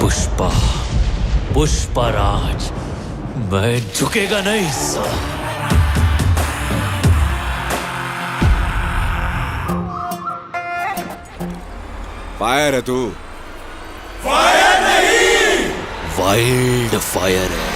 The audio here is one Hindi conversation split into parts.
पुष्पा, पुष्पराज, मैं झुकेगा नहीं साला। फायर है तू? फायर नहीं, वाइल्ड फायर है।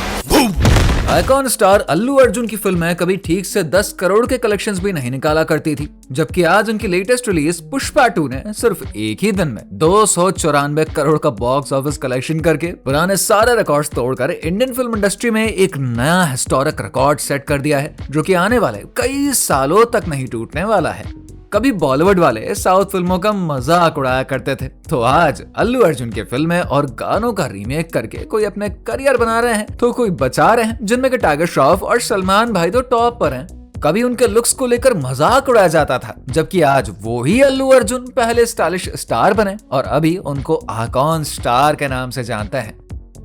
आइकॉन स्टार अल्लू अर्जुन की फिल्में कभी ठीक से 10 करोड़ के कलेक्शंस भी नहीं निकाला करती थी, जबकि आज उनकी लेटेस्ट रिलीज पुष्पा 2 ने सिर्फ एक ही दिन में 294 करोड़ का बॉक्स ऑफिस कलेक्शन करके पुराने सारे रिकॉर्ड्स तोड़कर इंडियन फिल्म इंडस्ट्री में एक नया हिस्टोरिक रिकॉर्ड सेट कर दिया है, जो कि आने वाले कई सालों तक नहीं टूटने वाला है। कभी बॉलीवुड वाले साउथ फिल्मों का मजाक उड़ाया करते थे, तो आज अल्लू अर्जुन की फिल्में और गानों का रीमेक करके कोई अपने करियर बना रहे हैं, तो कोई बचा रहे हैं, जिनमें के टाइगर श्रॉफ और सलमान भाई तो टॉप पर हैं। कभी उनके लुक्स को लेकर मजाक उड़ाया जाता था, जबकि आज वो ही अल्लू अर्जुन पहले स्टाइलिश स्टार बने और अभी उनको आइकॉन स्टार के नाम से जानते हैं।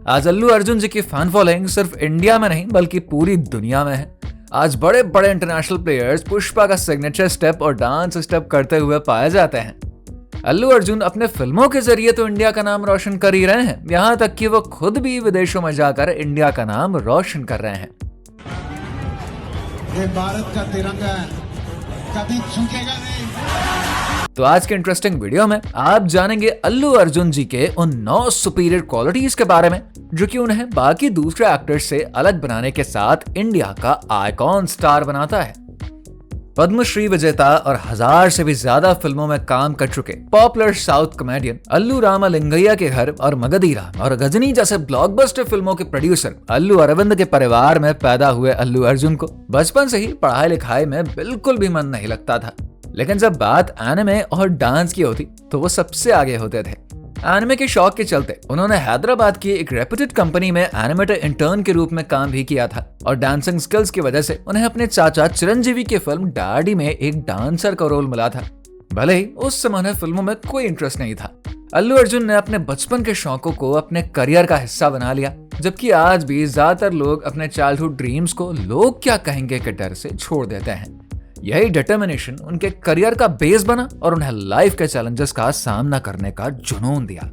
आज अल्लू अर्जुन जी की फैन फॉलोइंग सिर्फ इंडिया में नहीं बल्कि पूरी दुनिया में है। आज बड़े बड़े इंटरनेशनल प्लेयर्स पुष्पा का सिग्नेचर स्टेप और डांस स्टेप करते हुए पाए जाते हैं। अल्लू अर्जुन अपने फिल्मों के जरिए तो इंडिया का नाम रोशन कर ही रहे हैं, यहाँ तक कि वो खुद भी विदेशों में जाकर इंडिया का नाम रोशन कर रहे हैं। ये भारत का तिरंगा है, कभी झुकेगा नहीं। तो आज के इंटरेस्टिंग वीडियो में आप जानेंगे अल्लू अर्जुन जी के उन 9 सुपीरियर क्वालिटीज के बारे में, जो कि उन्हें बाकी दूसरे एक्टर्स से अलग बनाने के साथ इंडिया का आइकॉन स्टार बनाता है। पद्मश्री विजेता और 1000 से भी ज्यादा फिल्मों में काम कर चुके पॉपुलर साउथ कॉमेडियन अल्लू रामालिंगैया के घर और मगधीरा और गजनी जैसे ब्लॉकबस्टर फिल्मों के प्रोड्यूसर अल्लू अरविंद के परिवार में पैदा हुए अल्लू अर्जुन को बचपन से ही पढ़ाई लिखाई में बिल्कुल भी मन नहीं लगता था, लेकिन जब बात एनिमे और डांस की होती तो वो सबसे आगे होते थे। एनिमे के शौक के चलते उन्होंने हैदराबाद की एक रेप्यूटेड कंपनी में एनिमेटर इंटर्न के रूप में काम भी किया था और डांसिंग स्किल्स की वजह से उन्हें अपने चाचा चिरंजीवी की फिल्म डैडी में एक डांसर का रोल मिला था। भले ही उस समय उन्हें फिल्मों में कोई इंटरेस्ट नहीं था, अल्लू अर्जुन ने अपने बचपन के शौकों को अपने करियर का हिस्सा बना लिया, जबकि आज भी ज्यादातर लोग अपने चाइल्डहुड ड्रीम्स को लोग क्या कहेंगे के डर से छोड़ देते हैं। यही डिटर्मिनेशन उनके करियर का बेस बना और उन्हें लाइफ के चैलेंजेस का सामना करने का जुनून दिया।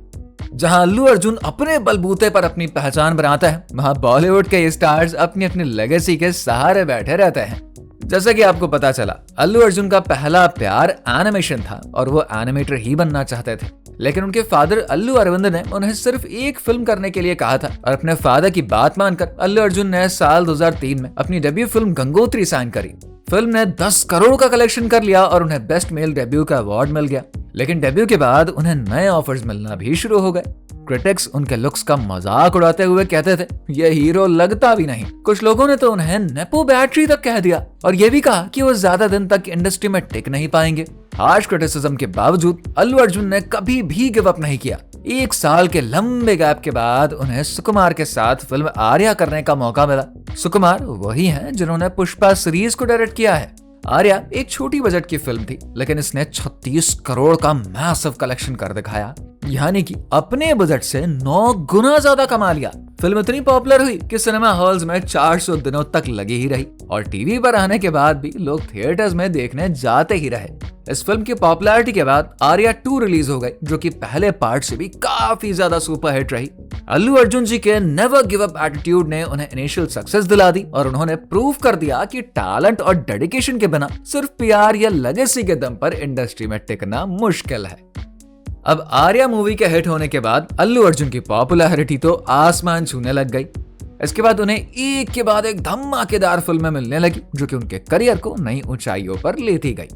जहां अल्लू अर्जुन अपने बलबूते पर अपनी पहचान बनाता है, वहां बॉलीवुड के स्टार्स अपनी अपनी लेगेसी के सहारे बैठे रहते हैं। जैसा कि आपको पता चला, अल्लू अर्जुन का पहला प्यार एनिमेशन था और वो एनिमेटर ही बनना चाहते थे, लेकिन उनके फादर अल्लू अरविंद ने उन्हें सिर्फ एक फिल्म करने के लिए कहा था और अपने फादर की बात मानकर अल्लू अर्जुन ने साल 2003 में अपनी डेब्यू फिल्म गंगोत्री साइन करी। फिल्म ने 10 करोड़ का कलेक्शन कर लिया और उन्हें बेस्ट मेल डेब्यू का अवार्ड मिल गया, लेकिन डेब्यू के बाद उन्हें नए ऑफर्स मिलना भी शुरू हो गए। क्रिटिक्स उनके लुक्स का मजाक उड़ाते हुए कहते थे ये हीरो लगता भी नहीं। कुछ लोगों ने तो उन्हें नेपो बैटरी तक कह दिया और ये भी कहा कि वो ज्यादा दिन तक इंडस्ट्री में टिक नहीं पाएंगे। हार्श क्रिटिसिज्म के बावजूद अल्लू अर्जुन ने कभी भी गिव अप नहीं किया। 1 साल के लंबे गैप के बाद उन्हें सुकुमार के साथ फिल्म आर्या करने का मौका मिला। सुकुमार वही हैं जिन्होंने पुष्पा सीरीज को डायरेक्ट किया है। आर्या एक छोटी बजट की फिल्म थी, लेकिन इसने 36 करोड़ का मैसिव कलेक्शन कर दिखाया, यानी कि अपने बजट से 9 गुना ज्यादा कमा लिया। फिल्म इतनी पॉपुलर हुई कि सिनेमा हॉल्स में 400 दिनों तक लगी ही रही और टीवी पर आने के बाद भी लोग थिएटर्स में देखने जाते ही रहे। इस फिल्म की पॉपुलैरिटी के बाद आर्या 2 रिलीज हो गई, जो कि पहले पार्ट से भी काफी ज्यादा सुपरहिट रही। अल्लू अर्जुन जी के नेवर गिव अप एटीट्यूड ने उन्हें इनिशियल सक्सेस दिला दी और उन्होंने प्रूव कर दिया कि टैलेंट और डेडिकेशन के बिना सिर्फ प्यार या लेगेसी के दम पर इंडस्ट्री में टिकना मुश्किल है। अब आर्या मूवी के हिट होने के बाद अल्लू अर्जुन की पॉपुलैरिटी तो आसमान छूने लग गई। इसके बाद उन्हें एक के बाद एक धमाकेदार फिल्में मिलने लगी, जो कि उनके करियर को नई ऊंचाइयों पर लेती गई।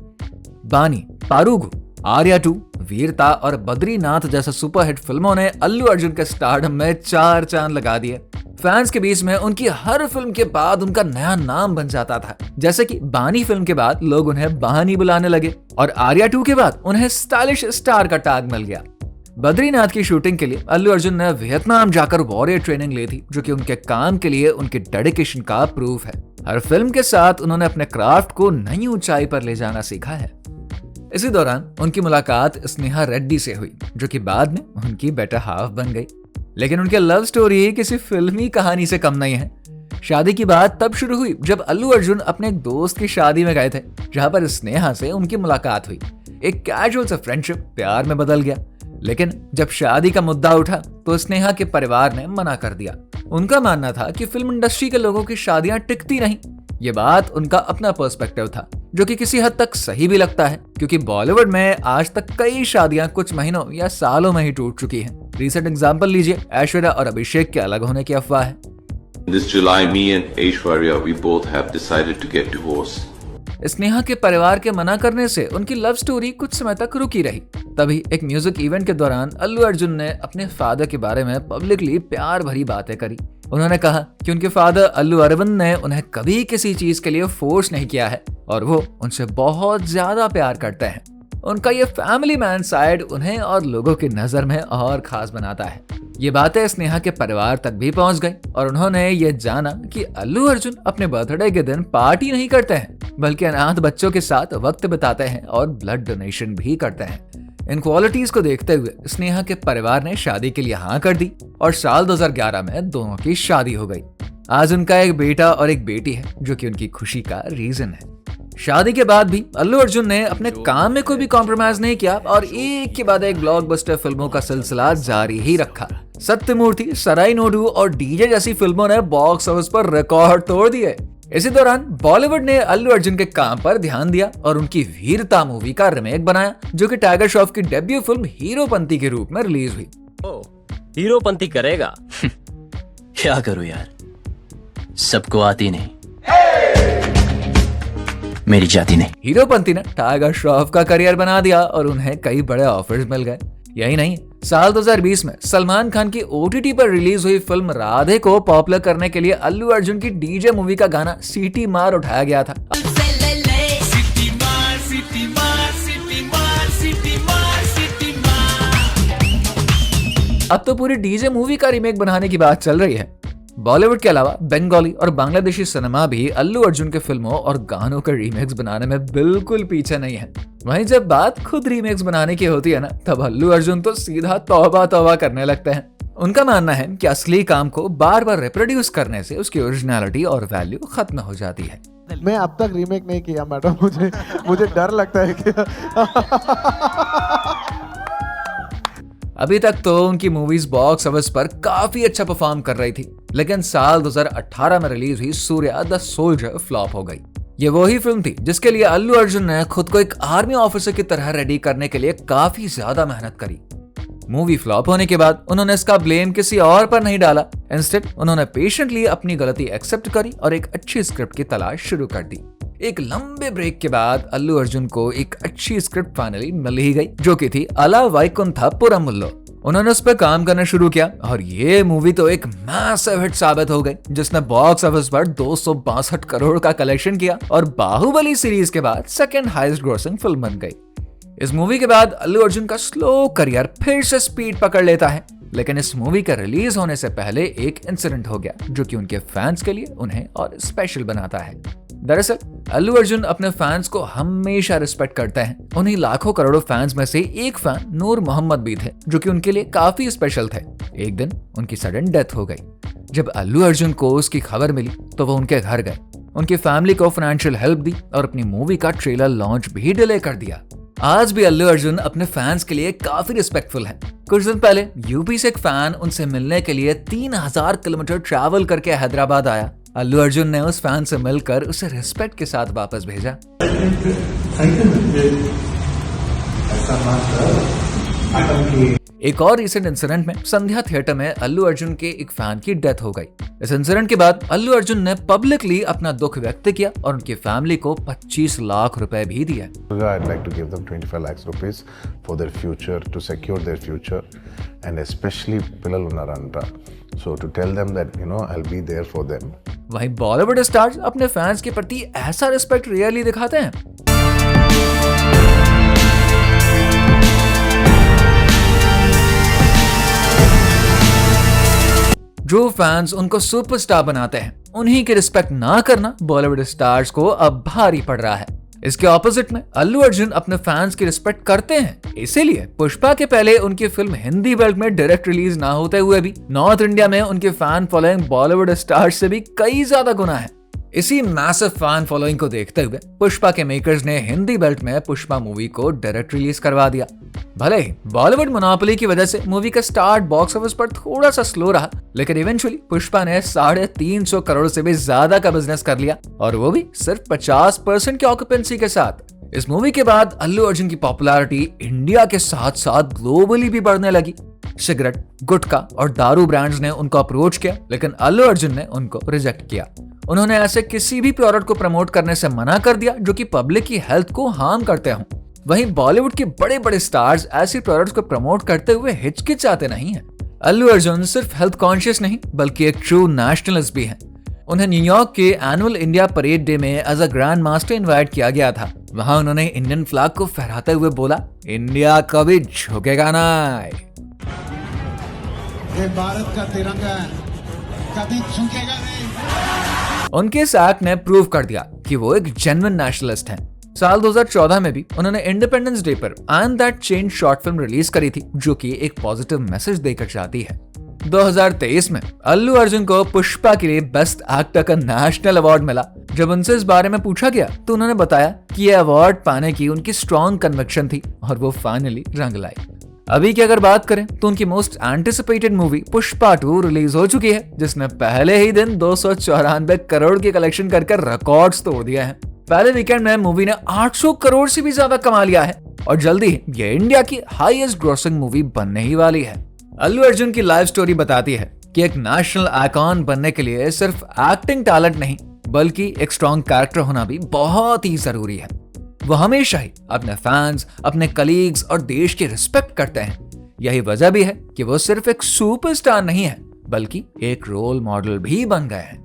बानी, पारुगु, आर्या 2, वीरता और बद्रीनाथ जैसे सुपरहिट फिल्मों ने अल्लू अर्जुन के स्टारडम में 4 चांद लगा दिए। फैंस के बीच में उनकी हर फिल्म के बाद उनका नया नाम बन जाता था, जैसे कि बानी फिल्म के बाद लोग उन्हें बानी बुलाने लगे और आर्या 2 के बाद उन्हें स्टाइलिश स्टार का टैग मिल गया। बद्रीनाथ की शूटिंग के लिए अल्लू अर्जुन ने वियतनाम जाकर वॉरियर ट्रेनिंग ली थी, जो कि उनके काम के लिए उनके डेडिकेशन का प्रूफ है। हर फिल्म के साथ उन्होंने अपने क्राफ्ट को नई ऊंचाई पर ले जाना सीखा है। इसी दौरान उनकी मुलाकात स्नेहा रेड्डी से हुई, जो कि बाद में उनकी बेटर हाफ बन गई। लेकिन उनके लव स्टोरी किसी फिल्मी कहानी से कम नहीं है। शादी की बात तब शुरू हुई जब अल्लू अर्जुन अपने एक दोस्त की शादी में गए थे, जहां पर स्नेहा से उनकी मुलाकात हुई। एक कैजुअल सा फ्रेंडशिप प्यार में बदल गया, लेकिन जब शादी का मुद्दा उठा तो स्नेहा के परिवार ने मना कर दिया। उनका मानना था कि फिल्म इंडस्ट्री के लोगों की शादियां टिकती नहीं। ये बात उनका अपना पर्सपेक्टिव था, जो कि किसी हद तक सही भी लगता है, क्योंकि बॉलीवुड में आज तक कई शादियां कुछ महीनों या सालों में ही टूट चुकी हैं। रिसेंट एग्जांपल लीजिए, ऐश्वर्या और अभिषेक के अलग होने की अफवाह है। This July, me and Aishwarya, we both have decided to get divorced. Sneha के परिवार के मना करने से उनकी लव स्टोरी कुछ समय तक रुकी रही। तभी एक म्यूजिक इवेंट के दौरान अल्लू अर्जुन ने अपने फादर के बारे में पब्लिकली प्यार भरी बातें करी। उन्होंने कहा कि उनके फादर अल्लू अरविंद ने उन्हें कभी किसी चीज के लिए फोर्स नहीं किया है और वो उनसे बहुत ज्यादा प्यार करते हैं। उनका ये फैमिली मैन साइड उन्हें और लोगों की नजर में और खास बनाता है। ये बातें स्नेहा के परिवार तक भी पहुंच गई और उन्होंने ये जाना कि अल्लू अर्जुन अपने बर्थडे के दिन पार्टी नहीं करते हैं, बल्कि अनाथ बच्चों के साथ वक्त बिताते हैं और ब्लड डोनेशन भी करते हैं। इन क्वालिटीज को देखते हुए स्नेहा के परिवार ने शादी के लिए हाँ कर दी और साल 2011 में दोनों की शादी हो गई। आज उनका एक बेटा और एक बेटी है, जो कि उनकी खुशी का रीजन है। शादी के बाद भी अल्लू अर्जुन ने अपने काम में कोई भी कॉम्प्रोमाइज नहीं किया और एक के बाद एक ब्लॉकबस्टर फिल्मों का सिलसिला जारी ही रखा। सत्यमूर्ति, सराय नोडू और डीजे जैसी फिल्मों ने बॉक्स ऑफिस पर रिकॉर्ड तोड़ दिए। इसी दौरान बॉलीवुड ने अल्लू अर्जुन के काम पर ध्यान दिया और उनकी वीरता मूवी का रीमेक बनाया, जो कि टाइगर श्रॉफ की डेब्यू फिल्म हीरोपंती के रूप में रिलीज हुई। हीरोपंती करेगा? क्या करूं यार, सबको आती नहीं, मेरी जाती नहीं। हीरोपंती ने टाइगर श्रॉफ का करियर बना दिया और उन्हें कई बड़े ऑफर्स मिल गए। यही नहीं, साल 2020 में सलमान खान की OTT पर रिलीज हुई फिल्म राधे को पॉपुलर करने के लिए अल्लू अर्जुन की डीजे मूवी का गाना सिटी मार उठाया गया था। अब तो पूरी डीजे मूवी का रीमेक बनाने की बात चल रही है। बॉलीवुड के अलावा बंगाली और बांग्लादेशी सिनेमा भी अल्लू अर्जुन के फिल्मों और गानों के रीमेक्स बनाने में बिल्कुल पीछे नहीं है। वहीं जब बात खुद रीमेक्स बनाने की होती है ना, तब अल्लू अर्जुन तो सीधा तौबा तौबा करने लगते हैं। उनका मानना है कि असली काम को बार बार रिप्रोड्यूस करने से उसकी ओरिजिनलिटी और वैल्यू खत्म हो जाती है। मैं अब तक रीमेक नहीं किया मैडम, मुझे डर लगता है कि अभी तक तो उनकी मूवीज बॉक्स ऑफिस पर काफी अच्छा परफॉर्म कर रही थी, लेकिन साल 2018 में रिलीज हुई सूर्या द सोल्जर फ्लॉप हो गई। ये वही फिल्म थी जिसके लिए अल्लू अर्जुन ने खुद को एक आर्मी ऑफिसर की तरह रेडी करने के लिए काफी ज्यादा मेहनत करी। मूवी फ्लॉप होने के बाद उन्होंने इसका ब्लेम किसी और पर नहीं डाला। इंस्टेड उन्होंने पेशेंटली अपनी गलती एक्सेप्ट करी और एक अच्छी स्क्रिप्ट की तलाश शुरू कर दी। एक लंबे ब्रेक के बाद अल्लू अर्जुन को एक अच्छी स्क्रिप्ट फाइनली मिल ही गई, जो कि थी अला वैकुंठा पुरमुल्लो। उन्होंने उस पर काम करना शुरू किया और ये मूवी तो एक मैसिव हिट साबित हो गई, जिसने बॉक्स ऑफिस पर 262 करोड़ का कलेक्शन किया और बाहुबली सीरीज के बाद सेकंड हाईएस्ट ग्रोसिंग फिल्म बन गई। इस मूवी के बाद अल्लू अर्जुन का स्लो करियर फिर से स्पीड पकड़ लेता है, लेकिन इस मूवी का रिलीज होने से पहले एक इंसिडेंट हो गया, जो कि उनके फैंस के लिए उन्हें और स्पेशल बनाता है। दरअसल अल्लू अर्जुन अपने फैंस को हमेशा रिस्पेक्ट करते हैं। उन्हीं लाखों करोड़ों फैंस में से एक फैन नूर मोहम्मद भी थे, जो कि उनके लिए काफी स्पेशल थे। एक दिन उनकी सडन डेथ हो गई। जब अल्लू अर्जुन को उसकी खबर मिली तो वो उनके घर गए, उनकी फैमिली को फाइनेंशियल हेल्प दी और अपनी मूवी का ट्रेलर लॉन्च भी डिले कर दिया। आज भी अल्लू अर्जुन अपने फैंस के लिए काफी रिस्पेक्टफुल हैं। कुछ दिन पहले यूपी से एक फैन उनसे मिलने के लिए 3000 किलोमीटर ट्रैवल करके हैदराबाद आया। अल्लू अर्जुन ने उस फैन से मिलकर उसे रिस्पेक्ट के साथ वापस भेजा। एक और रिसेंट इंसिडेंट में संध्या थिएटर में अल्लू अर्जुन के एक फैन की डेथ हो गई। इस इंसिडेंट के बाद अल्लू अर्जुन ने पब्लिकली अपना दुख व्यक्त किया और उनकी फैमिली को 25 लाख रुपए भी दिए। I'd like to give them 25 lakhs rupees for their future, to secure their future, and especially Pillalu Naranta. So to tell them that I'll be there for them. वहीं बॉलीवुड स्टार्स अपने फैंस के प्रति ऐसा रिस्पेक्ट रियरली दिखाते हैं। जो फैंस उनको सुपरस्टार बनाते हैं, उन्हीं की रिस्पेक्ट ना करना बॉलीवुड स्टार्स को अब भारी पड़ रहा है। इसके ऑपोजिट में अल्लू अर्जुन अपने फैंस की रिस्पेक्ट करते हैं। इसीलिए पुष्पा के पहले उनकी फिल्म हिंदी बेल्ट में डायरेक्ट रिलीज ना होते हुए भी नॉर्थ इंडिया में उनकी फैन फॉलोइंग बॉलीवुड स्टार्स से भी कई ज्यादा गुना है। इसी मैसिव फैन फॉलोइंग को देखते हुए पुष्पा के मेकर्स ने हिंदी बेल्ट में पुष्पा मूवी को डायरेक्ट रिलीज करवा दिया। भले ही बॉलीवुड मोनोपोली की वजह से मूवी का स्टार्ट बॉक्स ऑफिस पर थोड़ा सा स्लो रहा, लेकिन इवेंचुअली पुष्पा ने 350 करोड़ से भी ज्यादा का बिजनेस कर लिया, और वो भी सिर्फ 50% की ऑक्यूपेंसी के साथ। इस मूवी के बाद अल्लू अर्जुन की पॉपुलैरिटी इंडिया के साथ साथ ग्लोबली भी बढ़ने लगी। सिगरेट, गुटखा और दारू ब्रांड्स ने उनको अप्रोच किया, लेकिन अल्लू अर्जुन ने उनको रिजेक्ट किया। उन्होंने ऐसे किसी भी प्रोडक्ट को प्रमोट करने से मना कर दिया जो कि पब्लिक की हेल्थ को हार्म करते हों। वहीं बॉलीवुड के बड़े बड़े स्टार्स ऐसी प्रोडक्ट्स को प्रमोट करते हुए हिचकिचाते नहीं हैं। अल्लू अर्जुन सिर्फ हेल्थ कॉन्शियस नहीं बल्कि एक ट्रू नेशनलिस्ट भी हैं। उन्हें न्यूयॉर्क के एनुअल इंडिया परेड डे में as a grand master invite किया गया था। वहां उन्होंने इंडियन फ्लैग को फहराते हुए बोला, इंडिया कभी झुकेगा नहीं। ये भारत का तिरंगा कभी झुकेगा नहीं। उनके इस एक्ट ने प्रूव कर दिया कि वो एक जेन्युइन नेशनलिस्ट हैं। साल 2014 में भी उन्होंने इंडिपेंडेंस डे पर and that change short film release करी थी, जो कि एक पॉजिटिव मैसेज देकर जाती है। 2023 में अल्लू अर्जुन को पुष्पा के लिए बेस्ट एक्टर का नेशनल अवार्ड मिला। जब उनसे इस बारे में पूछा गया तो उन्होंने बताया कि यह अवार्ड पाने की उनकी स्ट्रॉन्ग कन्विक्शन थी और वो फाइनली रंग लाई। अभी की अगर बात करें तो उनकी most anticipated movie Pushpa 2 release हो चुकी है, जिसने पहले ही दिन 294 करोड़ की कलेक्शन करके रिकॉर्ड्स तोड़ दिए हैं। पहले वीकेंड में मूवी ने 800 करोड़ से भी ज्यादा कमा लिया है और जल्दी ही ये इंडिया की हाईएस्ट ग्रॉसिंग मूवी बनने ही वाली है। अल्लू अर्जुन की लाइफ स्टोरी बताती है कि एक नेशनल आइकॉन बनने के लिए सिर्फ एक्टिंग टैलेंट नहीं बल्कि एक स्ट्रॉन्ग कैरेक्टर होना भी बहुत ही जरूरी है। वो हमेशा ही अपने फैंस, अपने कलीग्स और देश की रिस्पेक्ट करते हैं। यही वजह भी है कि वो सिर्फ एक सुपरस्टार नहीं है बल्कि एक रोल मॉडल भी बन गए हैं।